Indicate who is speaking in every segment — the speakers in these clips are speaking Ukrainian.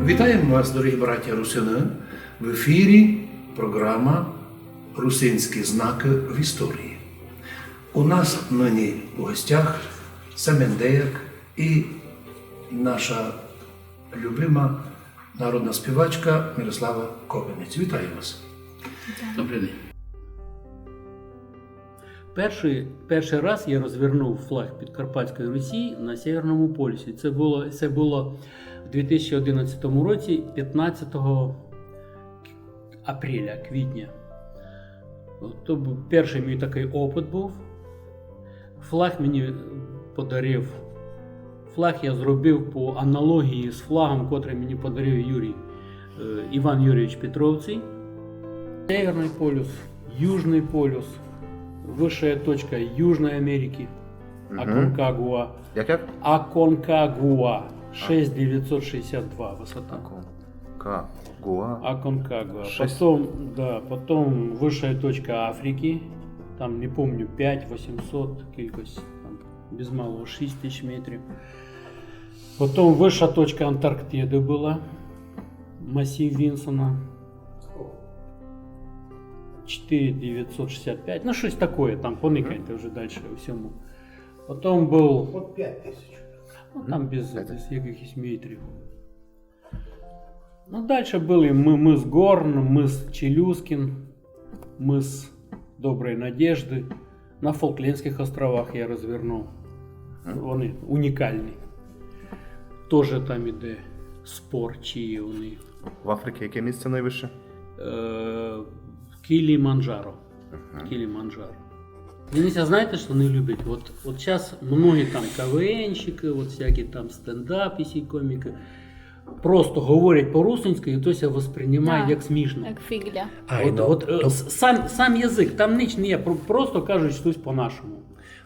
Speaker 1: Вітаємо вас, дорогі браття русини. В ефірі програма «Русинські знаки в історії». У нас нині в гостях Семен Деяк і наша любима народна співачка Мирослава Кобенець. Вітаю вас.
Speaker 2: Добрий день. Перший раз я розвернув флаг Підкарпатської Русі на Северному полюсі. Це було в 2011 році, 15 апреля, квітня. То був перший мій такий опит був. Флаг мені подарив. Флаг я зробив по аналогії з флагом, котрий мені подарив Іван Юрійович Петровцій. Северный полюс, Южный полюс, высшая точка Южной Америки, Аконкагуа.
Speaker 3: Як?
Speaker 2: Аконкагуа, 6962 высота.
Speaker 3: Аконкагуа.
Speaker 2: Аконкагуа.
Speaker 3: Шесть.
Speaker 2: Потом высшая точка Африки, там не помню, 5-800 кількось, там, без малого 6000 метрів. Потом высшая точка Антарктиды была, массив Винсона. 4965, ну щось таке, там поникайте вже далі всьому. Потім був,
Speaker 1: От 5000.
Speaker 2: ну там без якихось метрів. Ну далі були мис Горн, мис Челюскін, мис Доброї Надежди. На Фолклендських островах я розвернув. Вони унікальні. Теж там іде спор, чиї вони.
Speaker 3: В Африці яке місце найвище?
Speaker 2: Килиманджаро. Килиманджаро. Денис, знаете, что они любят? Вот сейчас многие там КВНщики, вот всякие там стендапіси, коміки, просто говорять по-русинськи і то ся восприймає як смішно.
Speaker 4: Як фігля.
Speaker 2: Сам язик, там ніч не є, просто кажуть щось по-нашому.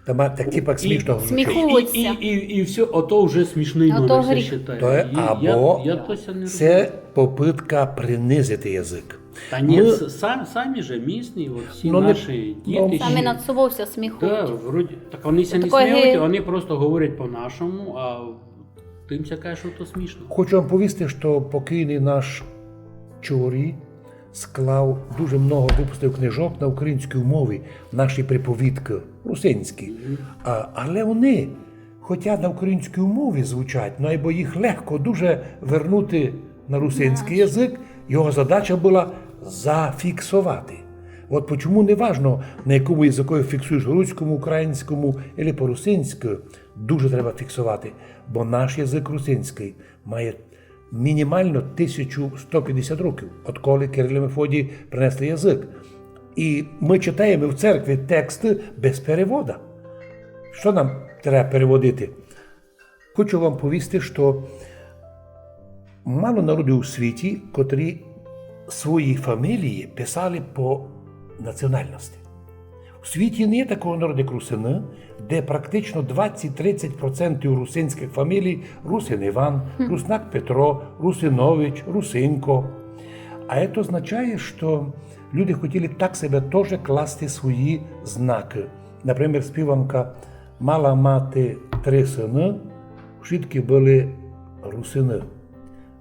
Speaker 1: Так типа смішно.
Speaker 4: Сміхуються.
Speaker 2: І все, ото вже смішний номер все вважає.
Speaker 1: Або
Speaker 2: я то ся не
Speaker 1: це попитка принизити язик.
Speaker 2: Та ні, самі же місні, от всі наші діти.
Speaker 4: Самі над собою все сміхують.
Speaker 2: Да, вроді, так вони ся не сміють, вони просто говорять по-нашому, а тим ся каже, що то смішно.
Speaker 1: Хочу вам повісти, що покійний наш Чорій склав дуже много випустив книжок на українській мові, наші приповідки, русинські. Але вони, хоча на українській мові звучать, ну або їх легко дуже вернути на русинський язик, його задача була зафіксувати. От чому не важно, на якому язику фіксуєш, руському, українському або по-русинськи, дуже треба фіксувати, бо наш язик русинський має мінімально 1150 років, отколи Кирил і Мефодій принесли язик. І ми читаємо в церкві тексти без перевода. Що нам треба переводити? Хочу вам повісти, що мало народів у світі, котрі свої фамілії писали по національності. У світі не є такого народу, як русини, де практично 20-30% русинських фамілій Русин Іван, Руснак Петро, Русинович, Русинко. А це означає, що люди хотіли так себе теж класти свої знаки. Наприклад, співанка мала мати 3 сини, всі були русини.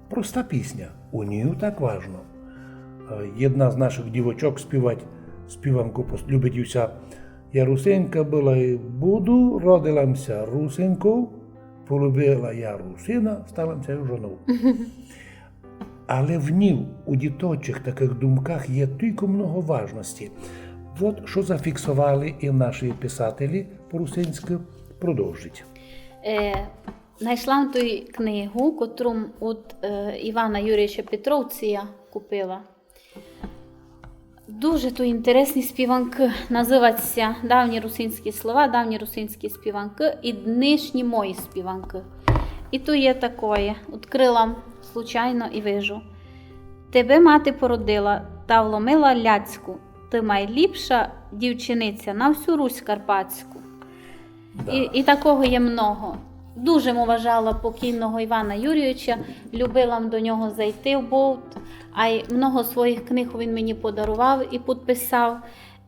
Speaker 1: Проста пісня, у ній так важно. Jedna z naszych dziewczyn śpiewać śpiewanku любить уся. Я русинка була і буду, родилася русинкою, полюбила я русина, сталася жоною. Але в ній, у діточих таких думках є тільки много важності. От що зафіксували і наші писателі по-русинськи, продовжить.
Speaker 4: Знайшла ту книгу, котру від Івана Юрійовича Петровція купила. Дуже тут інтересні співанки. Називаються «Давні русинські слова», «Давні русинські співанки» і «Днішні мої співанки». І тут є таке. Відкрила случайно і вижу. «Тебе мати породила та вломила ляцьку. Ти найліпша дівчиниця на всю Русь Карпатську». Да. І такого є много. Дуже вважала покійного Івана Юрійовича, любила до нього зайти в болт, а й много своїх книг він мені подарував і підписав.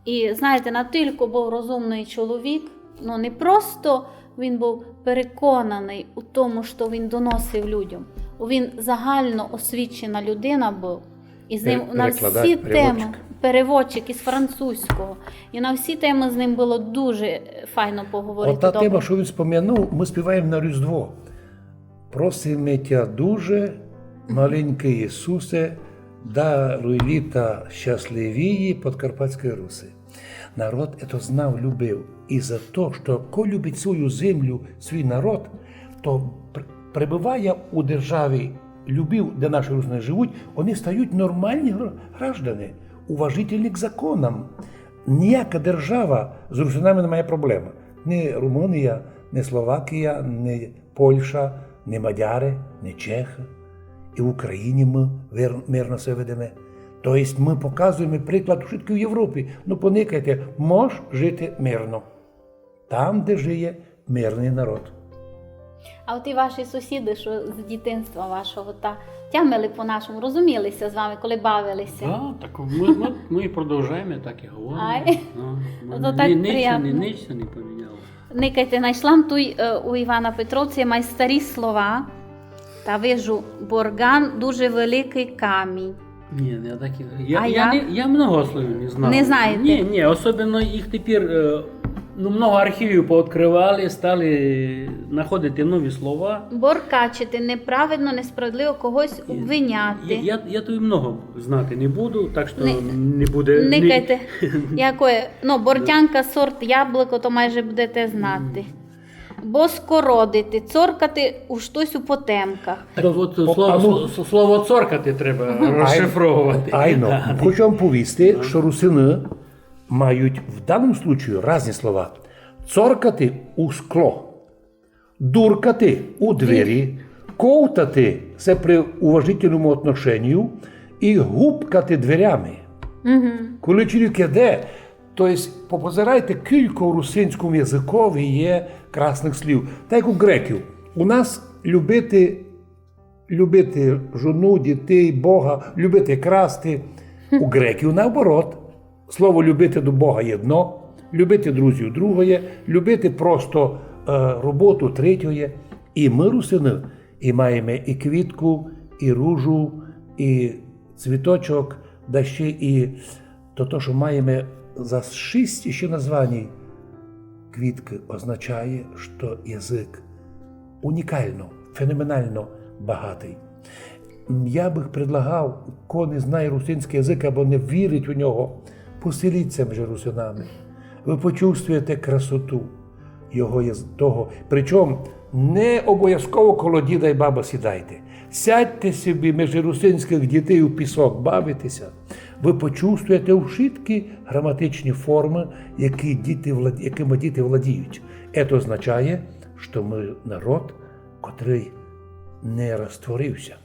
Speaker 4: І знаєте, настільки був розумний чоловік, ну не просто він був переконаний у тому, що він доносив людям. Він загально освічена людина був. І з ним на
Speaker 1: Перекладач,
Speaker 4: всі
Speaker 1: переводчик.
Speaker 4: теми, переводчик із французького. І на всі теми з ним було дуже файно поговорити.
Speaker 1: Ота
Speaker 4: добре.
Speaker 1: тема, що він спом'янув, ми співаємо на Різдво. Просимо тя дуже, маленький Ісусе, даруй літа щасливії Подкарпатської Руси. Народ це знав, любив. І за те, що ко любить свою землю, свій народ, то прибуває у державі любив, де наші русини живуть, вони стають нормальні граждани, уважительні к законам. Ніяка держава з русинами не має проблем. Ні Румунія, ні Словакія, ні Польща, ні мадяри, ні чехи. І в Україні ми мирно себе ведемо. Тобто ми показуємо приклад у Європі. Ну поникайте, мож жити мирно. Там, де живе мирний народ.
Speaker 4: А от і ваші сусіди, що з дитинства вашого, тямили по-нашому, розумілися з вами, коли бавилися?
Speaker 2: Да, так ми і продовжуємо так і говоримо.
Speaker 4: Ай.
Speaker 2: Ну,
Speaker 4: То так
Speaker 2: нічого
Speaker 4: приємно.
Speaker 2: не поміняло.
Speaker 4: Никайте, знайшла тут у Івана Петровця май старі слова, та вижу, Борган дуже великий камінь.
Speaker 2: Ні, не такі.
Speaker 4: А
Speaker 2: Я много слів не знав.
Speaker 4: Не знаєте?
Speaker 2: Ні, особливо їх тепер много архівів пооткривали, стали знаходити нові слова.
Speaker 4: Боркачити, неправедно, несправедливо когось обвиняти.
Speaker 2: Я тобі много знати не буду, так що
Speaker 4: Не-
Speaker 2: не буде.
Speaker 4: Никайте. Якої? Ну, бортянка, сорт яблуко, то майже будете знати. Боскородити, цоркати у штось у потемках.
Speaker 2: Так от
Speaker 1: А ну.
Speaker 2: слово цоркати треба розшифровувати.
Speaker 1: Айно, хочу вам повісти, що русини мають в даному случаю різні слова. Цоркати у скло, дуркати у двері, ковтати – це при уважительному отношенню, і гупкати дверями. Коли чоловік іде, тобто попозирайте, кілька у русинському язикові є красних слів. Так як у греків. У нас любити жону, дітей, Бога, любити красти. У греків наоборот. Слово любити до Бога є одно, любити друзів друге, любити просто роботу третє. І ми, русини, і маємо і квітку, і ружу, і цвіточок, да ще і то, що маємо за 6 ще названь квітки, означає, що язик унікально, феноменально багатий. Я би предлагав, хто не знає русинський язик або не вірить у нього, поселіться між русинами. Ви почувствуєте красоту його того. Причому не обов'язково коло діда і баба сідайте. Сядьте собі між русинських дітей у пісок, бавитеся. Ви почувствуєте ушитки граматичні форми, якими діти владіють. Це означає, що ми народ, котрий не розтворився,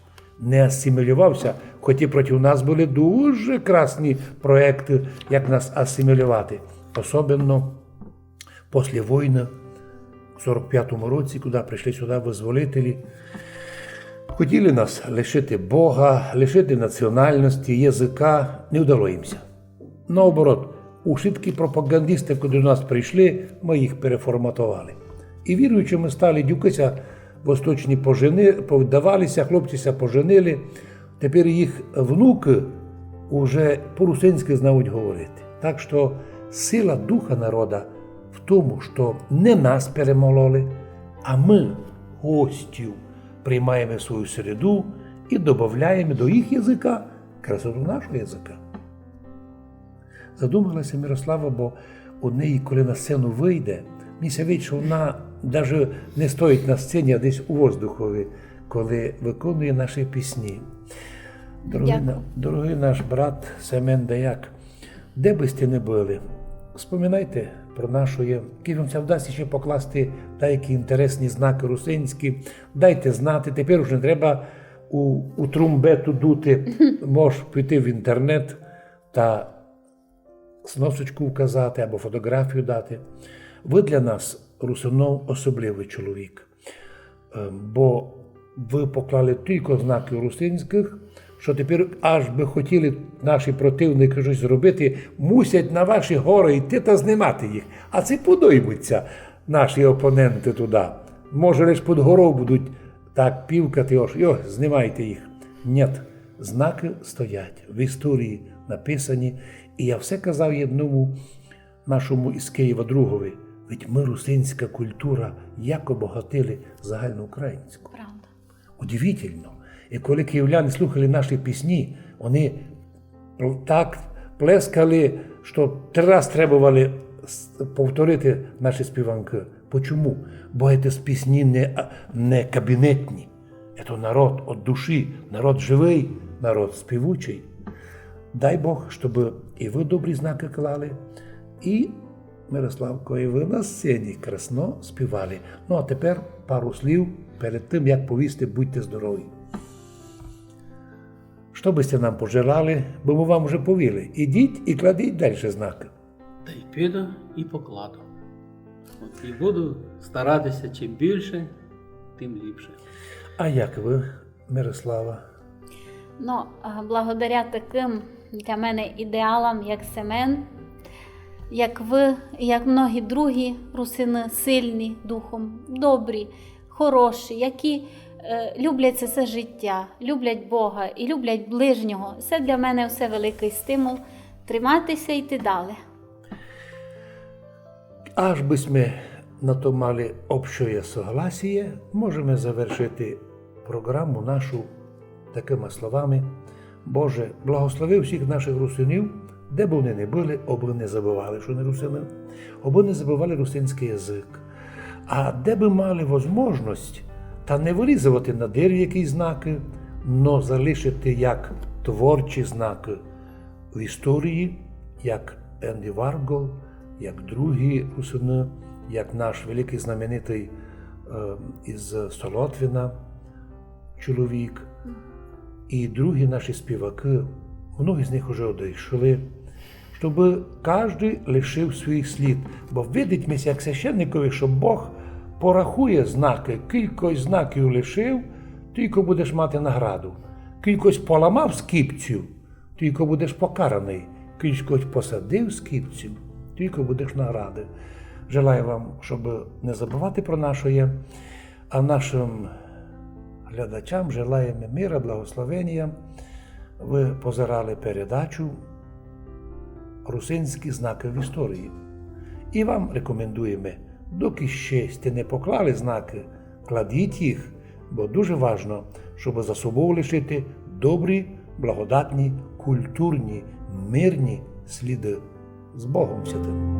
Speaker 1: не асимілювався, хоч і проти нас були дуже красні проекти, як нас асимілювати. Особливо після війни, в 45-му році, куди прийшли сюди визволителі, хотіли нас лишити Бога, лишити національності, язика, не вдалося їмся. Наоборот, ушиткі пропагандисти, коли до нас прийшли, ми їх переформатували. І віруючими стали дюкися, восточні повдавалися, хлопці поженили. Тепер їх внуки вже по-русинськи знають говорити. Так що сила духа народу в тому, що не нас перемололи, а ми, гостів, приймаємо в свою середу і додаємо до їх язика красоту нашого язика. Задумалася Мирослава, бо у неї, коли на сцену вийде, мені се видить, що вона навіть не стоїть на сцені, а десь у воздухові, коли виконує наші пісні. Дорогий наш брат Семен Даяк, де би сте не були, споминайте про нашу, які вам це вдасться ще покласти деякі інтересні знаки русинські, дайте знати, тепер вже не треба у трумбету дути, можеш піти в інтернет та сносочку вказати або фотографію дати. Ви для нас, русинов, особливий чоловік, бо ви поклали тільки знаки русинських, що тепер аж би хотіли наші противники щось зробити, мусять на ваші гори йти та знімати їх. А це подоймуться наші опоненти туди. Може, лише під горою будуть так півкати, знімайте їх. Ні, знаки стоять, в історії написані. І я все казав одному нашому із Києва другові, ведь ми, русинська культура, як обогатили загальноукраїнську.
Speaker 4: Правда.
Speaker 1: Удивительно. І коли київляни слухали наші пісні, вони так плескали, що 3 рази требували повторити наші співанки. Почому? Бо це пісні не кабінетні. Це народ від душі, народ живий, народ співучий. Дай Бог, щоб і ви добрі знаки клали, і, Мирославко, і ви на сцені красно співали. Ну, а тепер пару слів перед тим, як повісти, будьте здорові. Що бисте нам пожелали, бо ми вам вже повіли. Ідіть і кладіть далі знаки.
Speaker 2: Та й піду і покладу. От і буду старатися чим більше, тим ліпше.
Speaker 1: А як ви, Мирослава?
Speaker 4: Ну, благодаря таким для мене ідеалам, як Семен, як ви, як многі другі русини, сильні духом, добрі, хороші, які люблять це життя, люблять Бога і люблять ближнього. Це для мене все великий стимул триматися і йти далі.
Speaker 1: Аж би ми на то мали общее согласие, можемо завершити програму нашу такими словами. Боже, благослови всіх наших русинів, де б вони не були, аби не забували, що не русини, аби не забували русинський язик. А де би мали можливість, та не вирізувати на дереві якісь знаки, но залишити як творчі знаки в історії, як Енді Варгол, як другі русини, як наш великий знаменитий із Солотвіна чоловік, і другі наші співаки, многі з них вже одійшли, щоб кожен лишив свій слід. Бо видить мені, як священникові, що Бог порахує знаки, кількось знаків лишив, тільки будеш мати награду. Кількось поламав скіпцю, тільки будеш покараний. Кількось посадив скіпцю, тільки будеш награди. Желаю вам, щоб не забувати про наше, а нашим глядачам желаємо мира, благословення. Ви позирали передачу «Русинські знаки в історії». І вам рекомендуємо, доки ще сте не поклали знаки, кладіть їх, бо дуже важливо, щоб за собою лишити добрі, благодатні, культурні, мирні сліди з Богом Святим.